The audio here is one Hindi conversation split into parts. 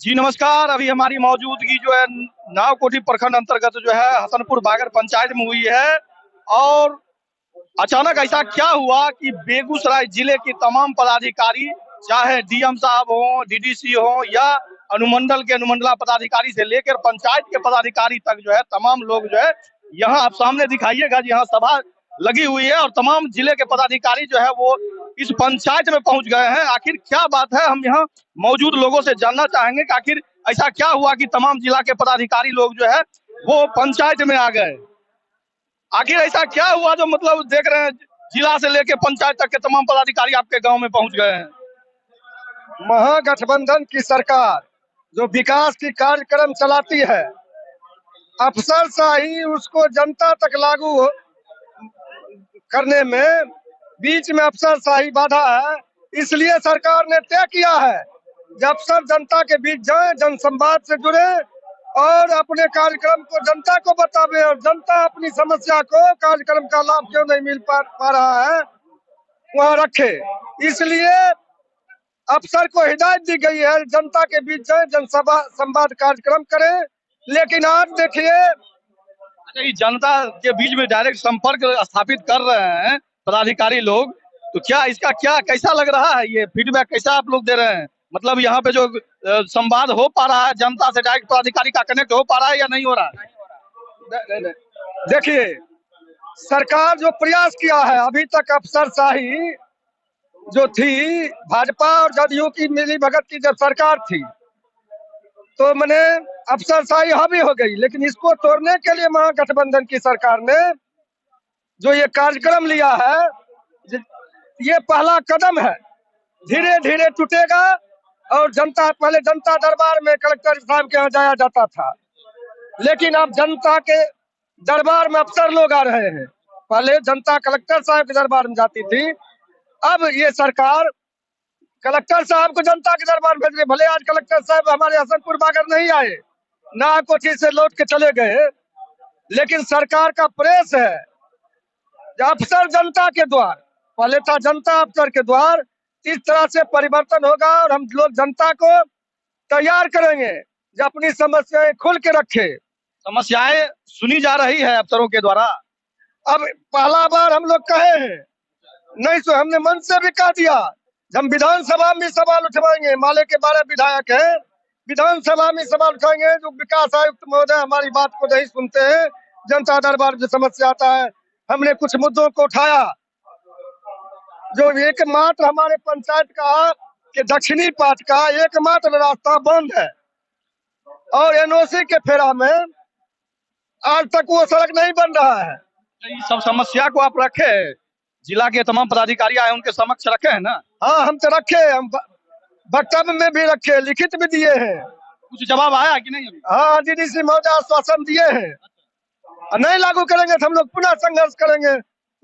जी नमस्कार। अभी हमारी मौजूदगी जो है नावकोठी प्रखंड अंतर्गत जो है हसनपुर बागर पंचायत में हुई है। और अचानक ऐसा क्या हुआ कि बेगूसराय जिले के तमाम पदाधिकारी, चाहे डीएम साहब हो, डीडीसी हो या अनुमंडल के अनुमंडला पदाधिकारी से लेकर पंचायत के पदाधिकारी तक जो है तमाम लोग जो है यहाँ आप सामने दिखाइएगा जी, यहाँ सभा लगी हुई है और तमाम जिले के पदाधिकारी जो है वो इस पंचायत में पहुंच गए हैं। आखिर क्या बात है, हम यहाँ मौजूद लोगों से जानना चाहेंगे कि आखिर ऐसा क्या हुआ कि तमाम जिला के पदाधिकारी लोग जो है वो पंचायत में आ गए। आखिर ऐसा क्या हुआ जो मतलब देख रहे हैं जिला से लेके पंचायत तक के तमाम पदाधिकारी आपके गांव में पहुंच गए हैं। महागठबंधन की सरकार जो विकास की कार्यक्रम चलाती है, अफसरशाही उसको जनता तक लागू करने में बीच में अफसरशाही बाधा है। इसलिए सरकार ने तय किया है कि अफसर जनता के बीच जाए, जनसंवाद से जुड़े और अपने कार्यक्रम को जनता को बतावे और जनता अपनी समस्या को कार्यक्रम का लाभ क्यों नहीं मिल पा रहा है वहाँ रखे। इसलिए अफसर को हिदायत दी गई है जनता के बीच जाए, जनसभा संवाद कार्यक्रम करें। लेकिन आप देखिए, जनता के बीच में डायरेक्ट संपर्क स्थापित कर रहे हैं पदाधिकारी लोग, तो क्या इसका क्या कैसा लग रहा है, ये फीडबैक कैसा आप लोग दे रहे हैं? मतलब यहाँ पे जो संवाद हो पा रहा है जनता से, डायरेक्ट पदाधिकारी का कनेक्ट हो पा रहा है या नहीं हो रहा है? देखिए सरकार जो प्रयास किया है, अभी तक अफसरशाही जो थी भाजपा और जदयू की मिली भगत की जब सरकार थी तो मैंने अफसरशाही हावी हो गई। लेकिन इसको तोड़ने के लिए महागठबंधन की सरकार ने जो ये कार्यक्रम लिया है, ये पहला कदम है। धीरे धीरे टूटेगा और पहले जनता दरबार में कलेक्टर साहब के यहाँ जाया जाता था, लेकिन अब जनता के दरबार में अफसर लोग आ रहे हैं। पहले जनता कलेक्टर साहब के दरबार में जाती थी, अब ये सरकार कलेक्टर साहब को जनता के दरबार भेज रही। भले आज कलेक्टर साहब हमारे हसनपुर बागर नहीं आए, नावकोठी से लौट के चले गए, लेकिन सरकार का प्रेस है अफसर जनता के द्वार, पहले था जनता अफसर के द्वार। इस तरह से परिवर्तन होगा और हम लोग जनता को तैयार करेंगे जो अपनी समस्याएं खुल के रखे। समस्याएं सुनी जा रही है अफसरों के द्वारा। अब पहला बार हम लोग कहे हैं, नहीं सो हमने मन से भी कह दिया, हम विधानसभा में सवाल उठवाएंगे। माले के 12 विधायक हैं, विधानसभा में सवाल उठाएंगे। जो विकास आयुक्त महोदय हमारी बात को नहीं सुनते हैं, जनता दरबार जो समस्या आता है, हमने कुछ मुद्दों को उठाया। जो एकमात्र हमारे पंचायत का के दक्षिणी पाट का एकमात्र रास्ता बंद है और एनओसी के फेरा में आज तक वो सड़क नहीं बन रहा है। सब समस्या को आप रखे, जिला के तमाम पदाधिकारी आए उनके समक्ष रखे हैं ना? हाँ, हम तो रखे, हम वक्तव्य में भी रखे, लिखित भी दिए हैं। कुछ जवाब आया कि नहीं अभी? हाँ, डीडीसी महोदय आश्वासन दिए हैं। नहीं लागू करेंगे तो हम लोग पुनः संघर्ष करेंगे,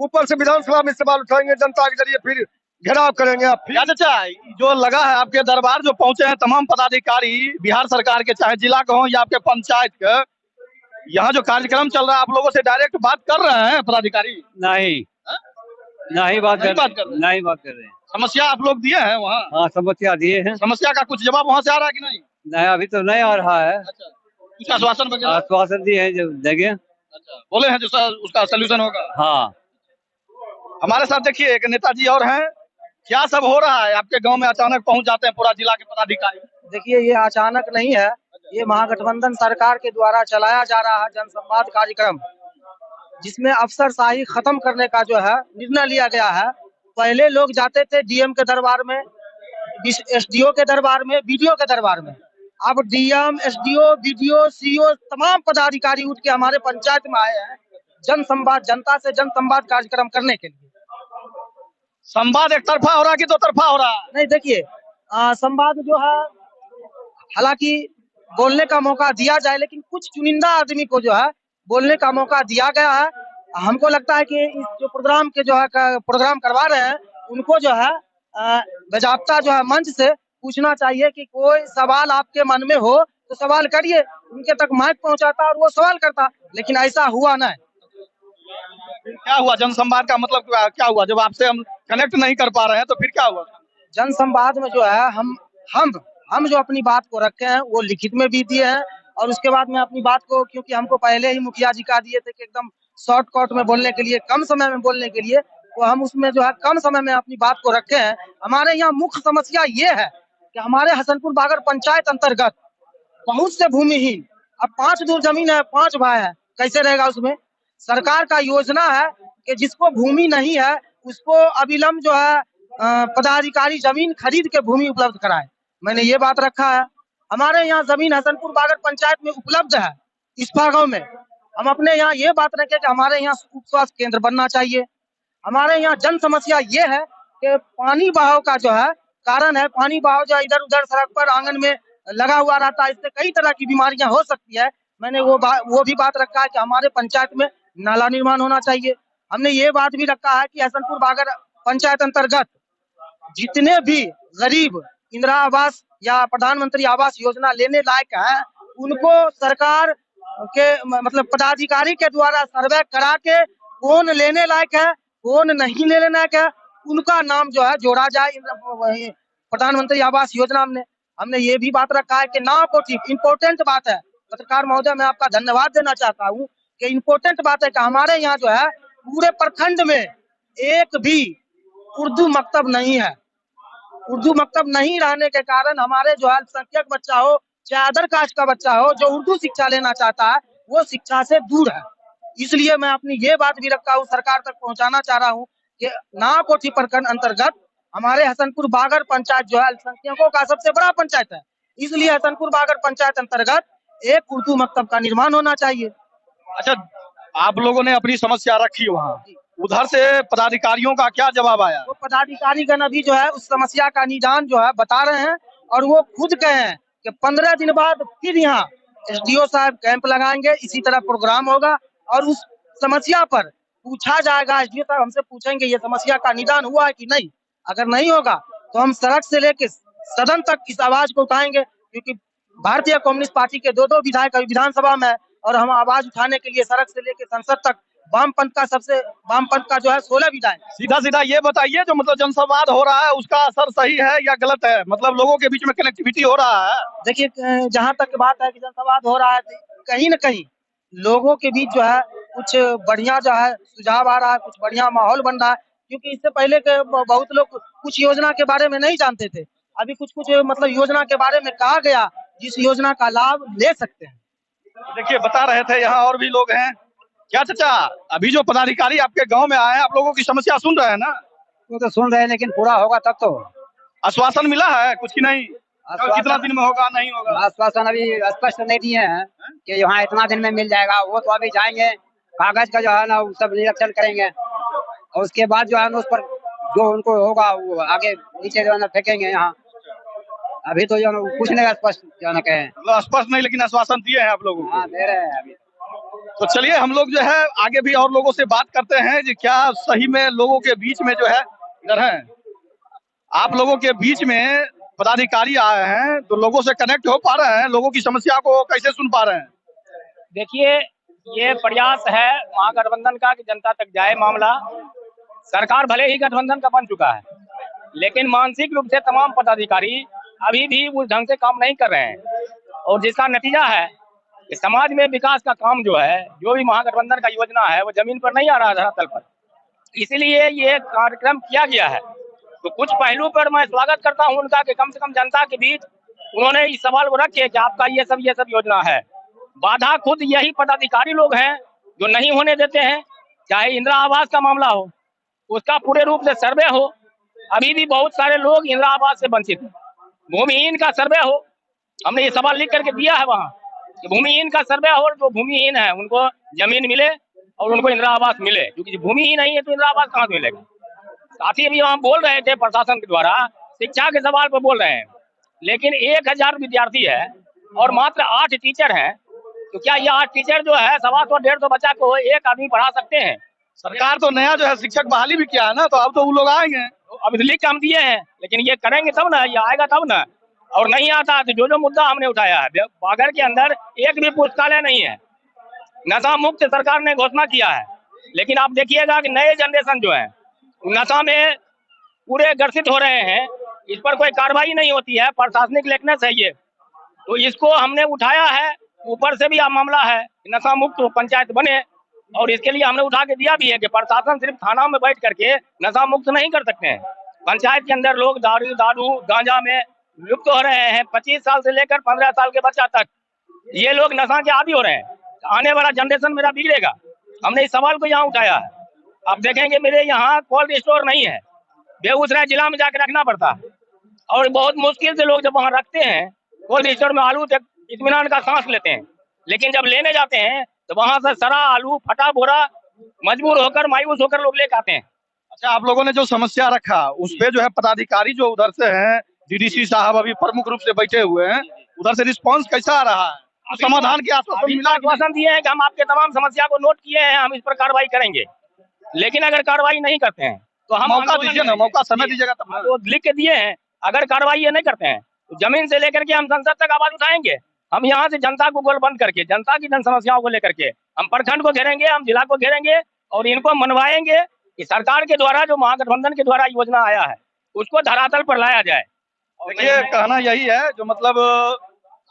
ऊपर से विधानसभा में सवाल उठाएंगे, जनता के जरिए फिर घेराव करेंगे। आप चाचा जो लगा है आपके दरबार जो पहुंचे हैं तमाम पदाधिकारी बिहार सरकार के, चाहे जिला के हो या आपके पंचायत के, यहाँ जो कार्यक्रम चल रहा है आप लोगों से डायरेक्ट बात कर रहे हैं पदाधिकारी? नहीं नहीं बात कर रहे हैं। समस्या आप लोग दिए हैं वहाँ? हाँ, समस्या दिए हैं। समस्या का कुछ जवाब वहाँ से आ रहा है कि नहीं? नहीं, अभी तो नहीं आ रहा है। अच्छा, कुछ आश्वासन वगैरह? आश्वासन दिए हैं जो देंगे। अच्छा, बोले हैं जो उसका सलूशन होगा। हाँ, हमारे साथ देखिए एक नेताजी और हैं। क्या सब हो रहा है आपके गांव में? अचानक पहुंच जाते हैं पूरा जिला के पदाधिकारी। देखिए, ये अचानक नहीं है, ये महागठबंधन सरकार के द्वारा चलाया जा रहा है जनसंवाद कार्यक्रम, जिसमें अफसरशाही खत्म करने का जो है निर्णय लिया गया है। पहले लोग जाते थे डीएम के दरबार में, एसडीओ के दरबार में, बीडीओ के दरबार में। अब डीएम, एसडीओ, बीडीओ, सीईओ तमाम पदाधिकारी उठ के हमारे पंचायत में आए हैं जनसंवाद, जनता से जनसंवाद कार्यक्रम करने के लिए। संवाद एक तरफा हो रहा है कि दो तरफा हो रहा है? नहीं, देखिए संवाद जो है, हालांकि बोलने का मौका दिया जाए, लेकिन कुछ चुनिंदा आदमी को जो है बोलने का मौका दिया गया है। हमको लगता है कि इस जो प्रोग्राम के जो है प्रोग्राम करवा रहे हैं, उनको जो है बाकायदा जो है मंच से पूछना चाहिए कि कोई सवाल आपके मन में हो तो सवाल करिए, उनके तक माइक पहुंचाता और वो सवाल करता, लेकिन ऐसा हुआ नहीं। क्या हुआ जनसंवाद का मतलब क्या हुआ? जब आपसे हम कनेक्ट नहीं कर पा रहे हैं तो फिर क्या हुआ? जनसंवाद में जो है हम हम जो अपनी बात को रखे हैं वो लिखित में भी दिए हैं, और उसके बाद में अपनी बात को, क्योंकि हमको पहले ही मुखिया जी का दिए थे कि एकदम शॉर्टकट में बोलने के लिए, कम समय में बोलने के लिए, तो हम उसमें जो है कम समय में अपनी बात को रखे हैं। हमारे यहाँ मुख्य समस्या ये है कि हमारे हसनपुर बागर पंचायत अंतर्गत बहुत से भूमिहीन, अब 5 दूर जमीन है, 5 भाई है, कैसे रहेगा उसमें? सरकार का योजना है कि जिसको भूमि नहीं है उसको अविलंब जो है पदाधिकारी जमीन खरीद के भूमि उपलब्ध कराए। मैंने ये बात रखा है। हमारे यहाँ जमीन हसनपुर बागर पंचायत में उपलब्ध है, इस्पा गांव में। हम अपने यहाँ ये बात रखे कि हमारे यहाँ उप स्वास्थ्य केंद्र बनना चाहिए। हमारे यहाँ जन समस्या ये है कि पानी बहाव का जो है कारण है, पानी बहाव जो इधर उधर सड़क पर आंगन में लगा हुआ रहता है, इससे कई तरह की बीमारियां हो सकती है। मैंने वो भी बात रखा है कि हमारे पंचायत में नाला निर्माण होना चाहिए। हमने ये बात भी रखा है कि हसनपुर बागर पंचायत अंतर्गत जितने भी गरीब इंदिरा आवास या प्रधानमंत्री आवास योजना लेने लायक है, उनको सरकार के मतलब पदाधिकारी के द्वारा सर्वे करा के कौन लेने लायक है, कौन नहीं लेने लायक है, उनका नाम जो है जोड़ा जाए प्रधानमंत्री आवास योजना में। हमने ये भी बात रखा है कि नाव कोठी, इम्पोर्टेंट बात है पत्रकार महोदय, मैं आपका धन्यवाद देना चाहता हूँ कि इम्पोर्टेंट बात है कि हमारे यहाँ जो है पूरे प्रखंड में एक भी उर्दू मकतब नहीं है। उर्दू मकतब नहीं रहने के कारण हमारे जो अल्पसंख्यक बच्चा हो, चाहे अदर कास्ट का बच्चा हो, जो उर्दू शिक्षा लेना चाहता है वो शिक्षा से दूर है। इसलिए मैं अपनी ये बात भी रखा हूँ, सरकार तक पहुँचाना चाह रहा हूँ कि नाव कोठी प्रखंड अंतर्गत हमारे हसनपुर बागर पंचायत जो है अल्पसंख्यकों का सबसे बड़ा पंचायत है, इसलिए हसनपुर बागर पंचायत अंतर्गत एक उर्दू मकतब का निर्माण होना चाहिए। अच्छा, आप लोगों ने अपनी समस्या रखी वहाँ, उधर से पदाधिकारियों का क्या जवाब आया? वो पदाधिकारीगण अभी जो है उस समस्या का निदान जो है बता रहे हैं, और वो खुद कहे हैं कि 15 दिन बाद फिर यहाँ एसडीओ साहब कैंप लगाएंगे, इसी तरह प्रोग्राम होगा और उस समस्या पर पूछा जाएगा। एसडीओ साहब हमसे पूछेंगे ये समस्या का निदान हुआ है कि नहीं। अगर नहीं होगा तो हम सड़क से लेकर सदन तक इस आवाज को उठाएंगे, क्योंकि भारतीय कम्युनिस्ट पार्टी के 2 विधायक विधानसभा में, और हम आवाज उठाने के लिए सड़क से लेकर संसद तक वामपंथ का जो है 16 विधायक। सीधा सीधा ये बताइए, जो मतलब जनसंवाद हो रहा है उसका असर सही है या गलत है? मतलब लोगों के बीच में कनेक्टिविटी हो रहा है? देखिए, जहाँ तक बात है कि जनसंवाद हो रहा है, कहीं न कहीं लोगों के बीच जो है कुछ बढ़िया जो है सुझाव आ रहा है, कुछ बढ़िया माहौल बन रहा है, क्योंकि इससे पहले के बहुत लोग कुछ योजना के बारे में नहीं जानते थे। अभी कुछ मतलब योजना के बारे में कहा गया, जिस योजना का लाभ ले सकते हैं। देखिए, बता रहे थे यहाँ और भी लोग हैं। क्या चाचा, अभी जो पदाधिकारी आपके गांव में आए हैं, आप लोगों की समस्या सुन रहे हैं ना? वो तो सुन रहे हैं, लेकिन पूरा होगा तब तो। आश्वासन मिला है कुछ की नहीं? कितना दिन में होगा, नहीं होगा? आश्वासन अभी स्पष्ट नहीं दिए हैं कि यहाँ इतना दिन में मिल जाएगा। वो तो अभी जाएंगे, कागज का जो है ना वो सब निरीक्षण करेंगे, और उसके बाद जो है ना उस पर जो उनको होगा वो आगे नीचे जो है ना फेंकेंगे। यहाँ अभी तो जो कुछ नहीं स्पष्ट जो है कहे, मतलब स्पष्ट नहीं, लेकिन आश्वासन दिए हैं आप लोगों को? हाँ, दे रहे हैं अभी। तो चलिए, हम लोग जो है आगे भी और लोगों से बात करते हैं कि क्या सही में लोगों के बीच में जो है इधर है, आप लोगों के बीच में पदाधिकारी आए हैं तो लोगों से कनेक्ट हो पा रहे हैं, लोगों की समस्या को कैसे सुन पा रहे हैं? देखिए, ये प्रयास है महागठबंधन का कि जनता तक जाए मामला। सरकार भले ही गठबंधन का बन चुका है, लेकिन मानसिक रूप से तमाम पदाधिकारी अभी भी उस ढंग से काम नहीं कर रहे हैं, और जिसका नतीजा है कि समाज में विकास का काम जो है, जो भी महागठबंधन का योजना है, वो जमीन पर नहीं आ रहा है, धरातल पर। इसलिए ये कार्यक्रम किया गया है। तो कुछ पहलू पर मैं स्वागत करता हूं उनका कि कम से कम जनता के बीच उन्होंने इस सवाल को रखे कि आपका ये सब योजना है। बाधा खुद यही पदाधिकारी लोग हैं जो नहीं होने देते हैं। चाहे इंदिरा आवास का मामला हो, उसका पूरे रूप से सर्वे हो, अभी भी बहुत सारे लोग इंदिरा आवास से वंचित हैं। भूमिहीन का सर्वे हो, हमने ये सवाल लिख करके दिया है वहाँ कि भूमिहीन का सर्वे हो, जो भूमिहीन है उनको जमीन मिले और उनको इंदिरा आवास मिले, क्योंकि भूमि ही नहीं है तो इंदिरा आवास कहाँ से मिलेगा। साथ ही अभी हम बोल रहे थे प्रशासन के द्वारा शिक्षा के सवाल पर बोल रहे हैं, लेकिन 1000 विद्यार्थी है और मात्र 8 टीचर हैं, तो क्या ये 8 टीचर जो है 125-150 बच्चा को एक आदमी पढ़ा सकते हैं? सरकार तो नया जो है शिक्षक बहाली भी किया है ना, तो अब तो वो लोग आएंगे। अब लिख हम दिए हैं, लेकिन ये करेंगे तब ना, ये आएगा तब ना। और नहीं आता तो जो मुद्दा हमने उठाया है, बागर के अंदर एक भी पुस्तकालय नहीं है, नशा मुक्त सरकार ने घोषणा किया है, लेकिन आप देखिएगा कि नए जनरेशन जो है नशा में पूरे ग्रसित हो रहे हैं। इस पर कोई कार्रवाई नहीं होती है, प्रशासनिक लेकनेस है ये। तो इसको हमने उठाया है, ऊपर से भी मामला है, नशा मुक्त पंचायत बने, और इसके लिए हमने उठा के दिया भी है कि प्रशासन सिर्फ थाना में बैठ करके नशा मुक्त नहीं कर सकते हैं। पंचायत के अंदर लोग दारू गांजा में लुप्त हो रहे हैं, 25 साल से लेकर 15 साल के बच्चा तक ये लोग नशा के आदी हो रहे हैं। आने वाला जनरेशन मेरा बिगड़ेगा। हमने इस सवाल को यहाँ उठाया है। आप देखेंगे मेरे यहाँ कोल्ड स्टोर नहीं है, बेगूसराय जिला में जाकर रखना पड़ता है, और बहुत मुश्किल से लोग जब वहाँ रखते हैं कोल्ड स्टोर में आलू तक इत्मीनान का सांस लेते हैं, लेकिन जब लेने जाते हैं तो वहाँ से सड़ा आलू फटा बोरा मजबूर होकर मायूस होकर लोग लेकर आते हैं। अच्छा, आप लोगों ने जो समस्या रखा उस पे जो है पदाधिकारी जो उधर से हैं, डीडीसी साहब अभी प्रमुख रूप से बैठे हुए हैं, उधर से रिस्पांस कैसा आ रहा है? समाधान के आश्वासन मिला? आश्वासन दिए हैं कि हम आपके तमाम समस्या को नोट किए हैं, हम इस पर कार्रवाई करेंगे, लेकिन अगर कार्रवाई नहीं करते हैं तो हम मौका दीजिए ना, मौका समय दीजिएगा तब ना। तो लिख के दिए हैं, अगर कार्रवाई ये नहीं करते हैं तो जमीन से लेकर के हम संसद तक आवाज उठाएंगे। हम यहाँ से जनता को गोल बंद करके, जनता की जन समस्याओं को लेकर के हम प्रखंड को घेरेंगे, हम जिला को घेरेंगे, और इनको मनवाएंगे कि सरकार के द्वारा जो महागठबंधन के द्वारा योजना आया है उसको धरातल पर लाया जाए। देखिए, कहना यही है जो मतलब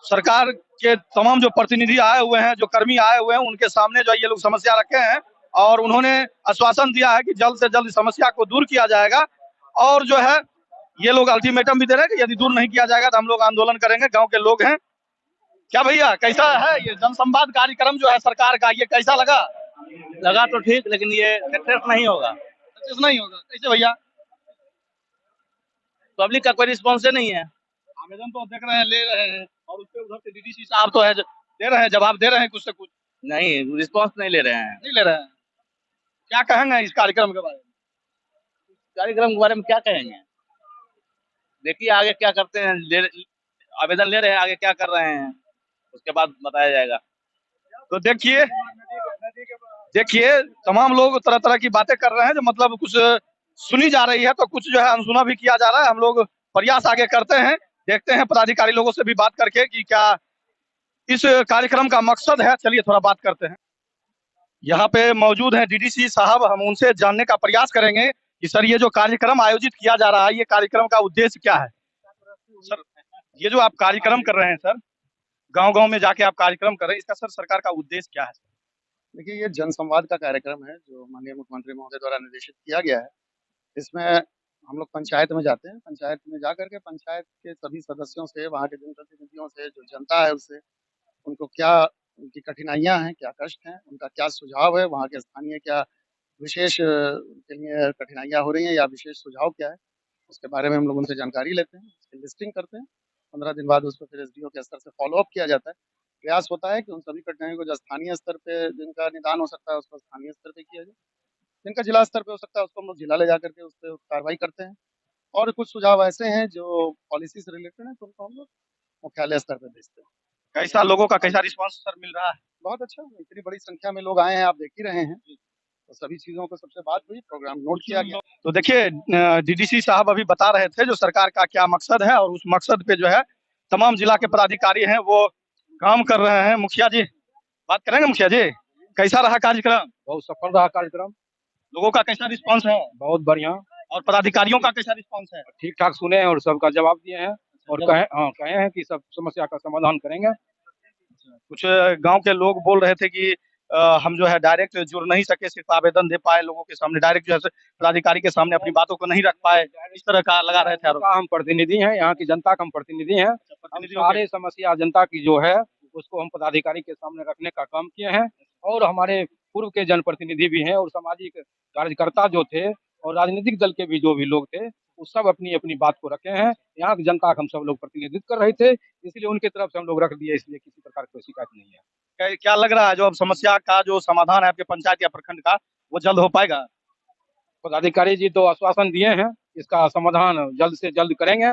सरकार के तमाम जो प्रतिनिधि आए हुए हैं, जो कर्मी आए हुए हैं, उनके सामने जो ये लोग समस्या रखे हैं, और उन्होंने आश्वासन दिया है कि जल्द से जल्द समस्या को दूर किया जाएगा। और जो है ये लोग अल्टीमेटम भी दे रहे हैं कि यदि दूर नहीं किया जाएगा तो हम लोग आंदोलन करेंगे। गांव के लोग हैं। क्या भैया, कैसा है ये जनसंवाद कार्यक्रम जो है सरकार का, ये कैसा लगा? लगा तो ठीक, लेकिन ये सक्सेस नहीं होगा। सक्सेस नहीं होगा कैसे भैया? पब्लिक का कोई रिस्पॉन्स नहीं है। आवेदन तो देख रहे हैं, ले रहे हैं, और उसके उधर से डीडीसी साहब तो है दे रहे हैं, जवाब दे रहे हैं कुछ से कुछ। नहीं, रिस्पॉन्स नहीं ले रहे हैं। नहीं ले रहे हैं। क्या कहेंगे इस कार्यक्रम के बारे में? कार्यक्रम के बारे में क्या कहेंगे, देखिए आगे क्या करते हैं। आवेदन ले रहे हैं, आगे क्या कर रहे हैं उसके बाद बताया जाएगा। तो देखिए तमाम लोग तरह तरह की बातें कर रहे हैं, जो मतलब कुछ सुनी जा रही है तो कुछ जो है अनसुना भी किया जा रहा है। हम लोग प्रयास आगे करते हैं, देखते हैं पदाधिकारी लोगों से भी बात करके कि क्या इस कार्यक्रम का मकसद है। चलिए थोड़ा बात करते हैं। यहाँ पे मौजूद हैं डीडीसी साहब, हम उनसे जानने का प्रयास करेंगे कि सर ये जो कार्यक्रम आयोजित किया जा रहा है, ये कार्यक्रम का उद्देश्य क्या है? सर ये जो आप कार्यक्रम कर रहे हैं सर, गांव-गांव में जाके आप कार्यक्रम कर रहे हैं, इसका सर सरकार का उद्देश्य क्या है? देखिए, ये जनसंवाद का कार्यक्रम है जो माननीय मुख्यमंत्री महोदय द्वारा निर्देशित किया गया है। इसमें हम लोग पंचायत में जाते हैं, पंचायत में जाकर के पंचायत के सभी सदस्यों से, वहाँ के जनप्रतिनिधियों से, जो जनता है उससे, उनको क्या उनकी कठिनाइयाँ हैं, क्या कष्ट हैं, उनका क्या सुझाव है, वहाँ के स्थानीय क्या विशेष उनके लिए कठिनाइयाँ हो रही हैं या विशेष सुझाव क्या है, उसके बारे में हम लोग उनसे जानकारी लेते हैं, उसकी लिस्टिंग करते हैं। 15 दिन बाद उस पर फिर एसडीओ के स्तर से फॉलो अप किया जाता है। प्रयास होता है कि उन सभी कठिनाइयों को जो स्थानीय स्तर पे जिनका निदान हो सकता है उसको स्थानीय स्तर पे किया जाए, जिनका जिला स्तर पे हो सकता है उसको हम लोग जिला ले जाकर के उस पर कार्रवाई करते हैं। और कुछ सुझाव ऐसे हैं जो पॉलिसी से रिलेटेड है तो उनको हम लोग मुख्यालय स्तर पे भेजते हैं। कैसा लोगों का कैसा रिस्पांस सर मिल रहा है? बहुत अच्छा, इतनी बड़ी संख्या में लोग आए हैं, आप देख ही रहे हैं। तो सभी चीजों को सबसे बात हुई, प्रोग्राम नोट किया गया। तो देखिए डीडीसी साहब अभी बता रहे थे जो सरकार का क्या मकसद है, और उस मकसद पे जो है तमाम जिला के पदाधिकारी हैं वो काम कर रहे हैं। मुखिया जी बात करेंगे। मुखिया जी, कैसा रहा कार्यक्रम? बहुत सफल रहा कार्यक्रम। लोगों का कैसा रिस्पांस है? बहुत बढ़िया। और पदाधिकारियों का कैसा रिस्पांस है? ठीक ठाक सुने हैं और सबका जवाब दिए हैं, और कहे हैं कि सब समस्या का समाधान करेंगे। कुछ गांव के लोग बोल रहे थे कि हम जो है डायरेक्ट जुड़ नहीं सके, सिर्फ आवेदन दे पाए लोगों के सामने, डायरेक्ट जो है पदाधिकारी के सामने अपनी बातों को नहीं रख पाए, इस तरह का लगा रहे थे आरोप। हम प्रतिनिधि हैं, यहाँ की जनता का हम प्रतिनिधि हैं। सारे समस्या जनता की जो है उसको हम पदाधिकारी के सामने रखने का काम किए हैं, और हमारे पूर्व के जनप्रतिनिधि भी हैं, और सामाजिक कार्यकर्ता जो थे, और राजनीतिक दल के भी जो भी लोग थे, वो सब अपनी अपनी बात को रखे हैं। यहाँ की जनता का हम सब लोग प्रतिनिधित्व कर रहे थे, इसलिए उनकी तरफ से हम लोग रख दिए, इसलिए किसी प्रकार की कोई शिकायत नहीं है। क्या लग रहा है जो अब समस्या का जो समाधान है आपके पंचायत या प्रखंड का, वो जल्द हो पाएगा? पदाधिकारी जी तो आश्वासन दिए हैं, इसका समाधान जल्द से जल्द करेंगे।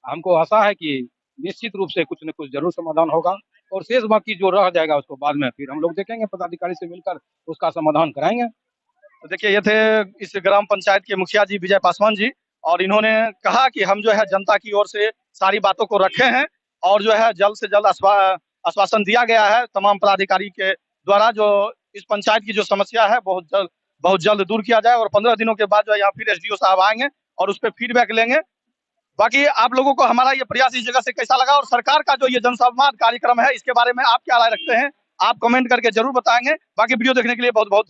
हमको आशा है कि निश्चित रूप से कुछ न कुछ जरूर समाधान होगा, और शेष बाकी जो रह जाएगा उसको बाद में फिर हम लोग देखेंगे, पदाधिकारी से मिलकर उसका समाधान कराएंगे। तो देखिए ये थे इस ग्राम पंचायत के मुखिया जी विजय पासवान जी, और इन्होंने कहा कि हम जो है जनता की ओर से सारी बातों को रखे हैं, और जो है जल्द से जल्द आश्वासन दिया गया है तमाम पदाधिकारी के द्वारा, जो इस पंचायत की जो समस्या है बहुत जल्द दूर किया जाए। और 15 दिनों के बाद जो है यहाँ फिर एसडीओ साहब आएंगे और उस पर फीडबैक लेंगे। बाकी आप लोगों को हमारा ये प्रयास इस जगह से कैसा लगा और सरकार का जो ये जनसंवाद कार्यक्रम है इसके बारे में आप क्या राय रखते हैं, आप कमेंट करके जरूर बताएंगे। बाकी वीडियो देखने के लिए बहुत बहुत